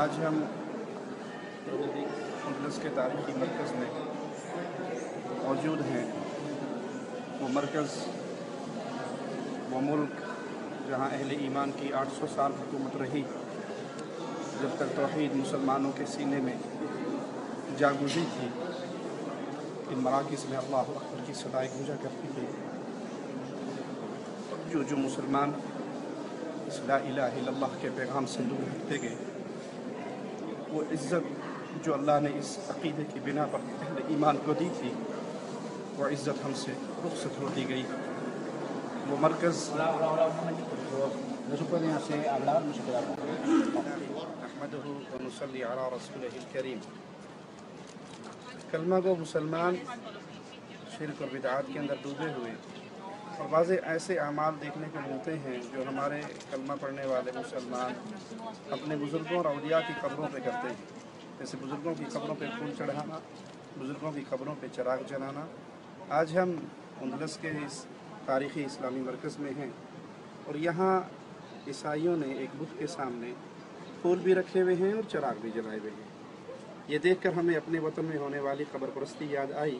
आज हम अंदलस के तारीख़ी मरकज़ में मौजूद हैं। वो मरकज़, वो मुल्क जहाँ अहले ईमान की 800 साल हुकूमत रही, जब तक तौहीद मुसलमानों के सीने में जागुज़ी थी। इन मराकिज़ में अल्लाह अकबर की सदाएँ गूंजा करती थी। जो मुसलमान इस ला इलाहा इल्लल्लाह के पैगाम से दूर हटते गए, वो इज़्ज़त जो अल्लाह ने इस अक़ीदे की बिना पर अहले ईमान को दी थी, वो इज़्ज़त हमसे रुख़सत होती गई। वो मरकज़ अहमदुहु व नुसल्ली अला रसूलिहिल करीम। कलमा गो मुसलमान शिर्क और बिदअत के अंदर डूबे हुए और वाज़े ऐसे अमाल देखने को मिलते हैं जो हमारे कलमा पढ़ने वाले मुसलमान अपने बुज़ुर्गों और औलिया की कब्रों पे करते हैं, जैसे बुज़ुर्गों की कब्रों पे फूल चढ़ाना, बुज़ुर्गों की कब्रों पे चिराग जलाना। आज हम अंदलस के इस तारीख़ी इस्लामी मरकज़ में हैं और यहाँ ईसाइयों ने एक बुत के सामने फूल भी रखे हुए हैं और चिराग भी जलाए हुए हैं। ये देखकर हमें अपने वतन में होने वाली कब्र परस्ती याद आई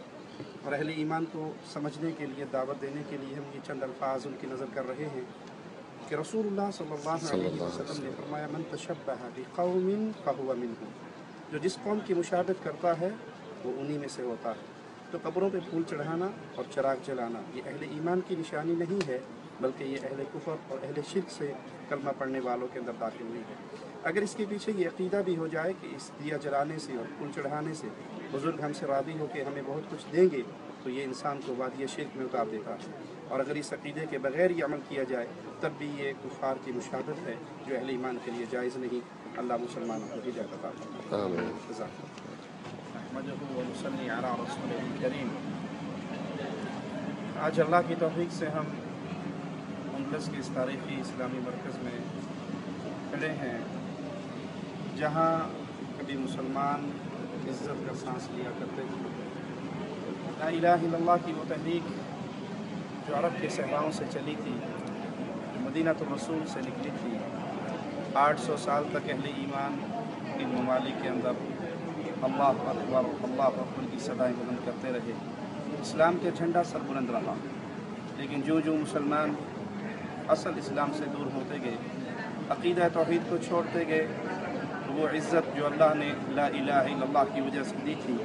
और अहले ईमान को समझने के लिए, दावत देने के लिए हम ये चंद अल्फाज उनकी नज़र कर रहे हैं कि रसूलुल्लाह सल्लल्लाहु अलैहि वसल्लम ने फरमाया, मन तशब्बह बिक़ौमिन फहुवा मिनहुम। जो जिस कौम की मुशाबहत करता है वो उन्हीं में से होता है। तो कब्रों पे फूल चढ़ाना और चिराग जलाना ये अहले ईमान की निशानी नहीं है, बल्कि ये अहले कुफर और अहले शिर्क से कलमा पढ़ने वालों के अंदर दाखिल हुई है। अगर इसके पीछे ये अक़ीदा भी हो जाए कि इस दिया जलाने से और फूल चढ़ाने से बुज़ुर्ग हमसे राज़ी होकर हमें बहुत कुछ देंगे, तो ये इंसान को वादिय शिर्क में उतार देता है। और अगर इस अक़ीदे के बग़ैर ये अमल किया जाए तब भी ये कुफ़ार की मुशाबहत है जो अहले ईमान के लिए जायज़ नहीं। अल्लाह मुसलमानों को हिदायत अता फरमाए। आज अल्लाह की तौफ़ीक़ से हम अंदलस के इस तारीख़ी इस्लामी मरकज़ में खड़े हैं, जहाँ कभी मुसलमान इज़्ज़त का सांस लिया करते थे। ला इलाहा इल्लल्लाह की वो तहरीक जो अरब के सहराओं से चली थी, जो मदीनतुर रसूल से निकली थी, 800 साल तक अहले ईमान इन ममालिक के अंदर अल्लाह अकबर की सदाएँ बुलंद करते रहे। इस्लाम के झंडा सर बुलंद रहा, लेकिन जो मुसलमान असल इस्लाम से दूर होते गए, अक़ीदा तौहीद को छोड़ते गए, तो वो इज़्ज़त जो अल्लाह ने ला इलाहा इल्लल्लाह की वजह से दी थी,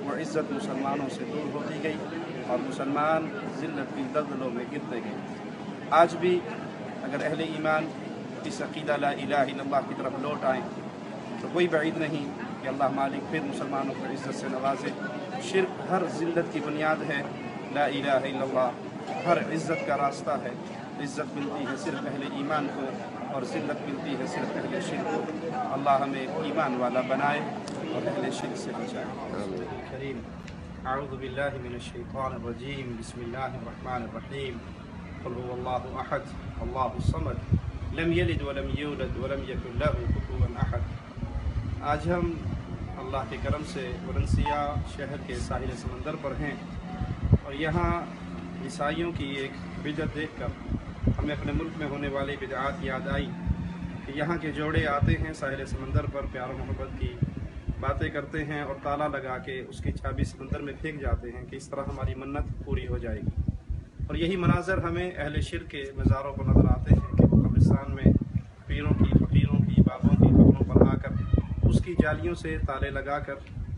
वो इज़्ज़त मुसलमानों से दूर होती गई और मुसलमान ज़िल्लत की दलदलों में गिरते गए। आज भी अगर अहले ईमान इस अक़ीदा ला इलाहा इल्लल्लाह की तरफ लौट आएँ तो कोई बईद नहीं कि अल्लाह मालिक फिर मुसलमानों को इज़्ज़त से नवाजे। शिर्क हर ज़िल्लत की बुनियाद है, ला इलाहा इल्लल्लाह हर इज़्ज़त का रास्ता है। इज़्ज़त मिलती है सिर्फ अहले ईमान को और ज़िल्लत मिलती है सिर्फ अहले शिर्क को। अल्लाह हमें ईमान वाला बनाए और अहले शिर्क से बचाए। करीम अऊज़ु बिल्लाहि मिनश शैतानिर रजीम, बिस्मिल्लाहिर रहमानिर रहीम। क़ुल हुवल्लाहु अहद, अल्लाहुस समद, लम यलिद वलम यूलद वलम यकुल लहु कुफुवन अहद। आज हम अल्लाह के करम से वलेंसिया शहर के साहिल समंदर पर हैं और यहाँ ईसाइयों की एक बिदअत देखकर हमें अपने मुल्क में होने वाली बिदअत याद आई कि यहाँ के जोड़े आते हैं साहिल समंदर पर, प्यार मोहब्बत की बातें करते हैं और ताला लगा के उसकी चाबी समंदर में फेंक जाते हैं कि इस तरह हमारी मन्नत पूरी हो जाएगी। और यही मनाज़र हमें अहले शिर्क के मज़ारों पर नज़र आते हैं कि वो कब्रिस्तान में पीरों की, फ़कीरों की, बाबों की कब्रों पर आकर उसकी जालियों से ताले लगाकर,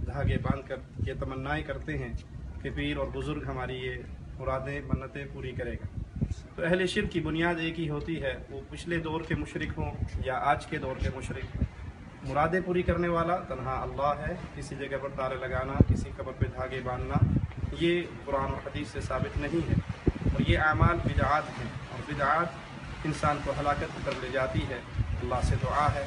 धागे बांधकर ये तमन्नाएँ करते हैं कि पीर और बुज़ुर्ग हमारी ये मुरादें, मन्नतें पूरी करेगा। तो अहले शिर्क की बुनियाद एक ही होती है, वो पिछले दौर के मुशरिक हों या आज के दौर के मुशरिक, मुरादें पूरी करने वाला तन्हा अल्लाह है। किसी जगह पर तारे लगाना, किसी कब्र पे धागे बांधना, ये कुरान और हदीस से साबित नहीं है और ये अमाल बिदअत हैं और बिदअत इंसान को हलाकत की तरफ ले जाती है। अल्लाह से दुआ है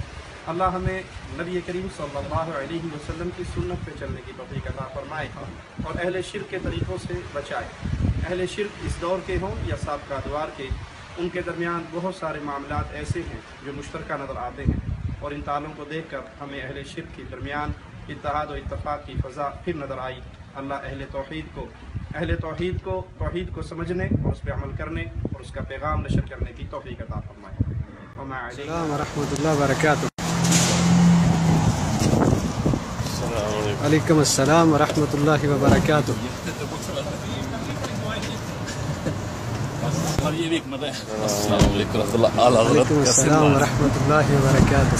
अल्लाह हमें नबी करीम सल्लल्लाहु अलैहि वसल्लम की सुन्नत पे चलने की तौफीक अता फरमाए और अहले शिर्क के तरीक़ों से बचाए। अहले शिर्क इस दौर के हों या साबिक़ा अदवार के, उनके दरमियान बहुत सारे मामलात ऐसे हैं जो मुश्तरका नज़र आते हैं और इन तालों को देख कर हमें अहले शिर्क के दरमियान इत्तेहाद और इत्तफ़ाक़ की फ़ज़ा फिर नज़र आई। अल्लाह अहले तौहीद को समझने और उस पर अमल करने और उसका पैगाम नशर करने की तौफीक अता फरमाए। अस्सलामु अलैकुम व रहमतुल्लाहि व बरकातुहू। وعلیکم السلام ورحمۃ اللہ وبرکاتہ. السلام علیکم ورحمۃ اللہ. وعلیکم السلام ورحمۃ اللہ وبرکاتہ.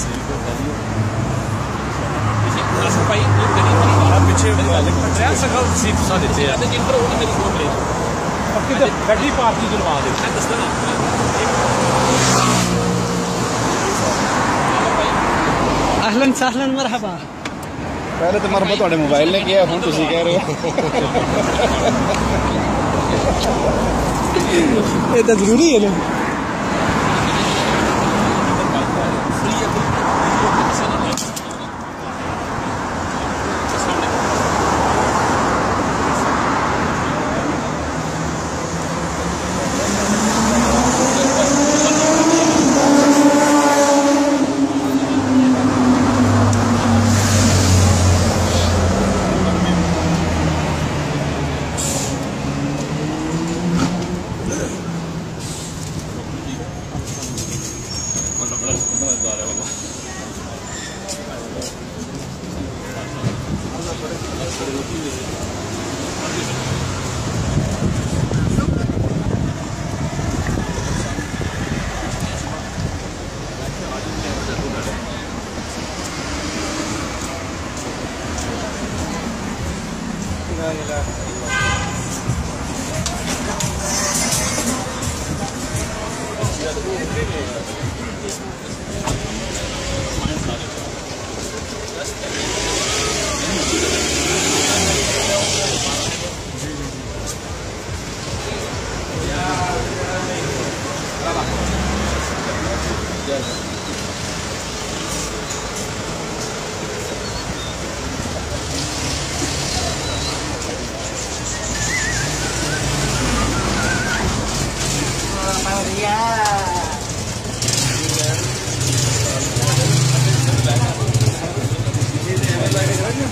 اہلاً سہلاً مرحبا. پہلے تو مرحبا تھوڑے موبائل نے کیا, ہوں تسی کہہ رہے ہو. یہ تو ضروری ہے نا.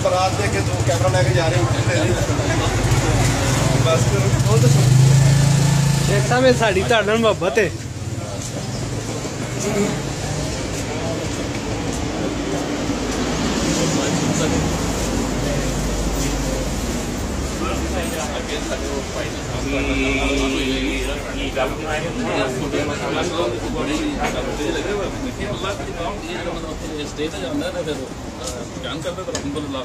برات دے کے تو کیمرہ لے کے جا رہے ہیں. شیخ صاحب یہ ساڑی تہاڈے نال محبت ہے. الحمد للہ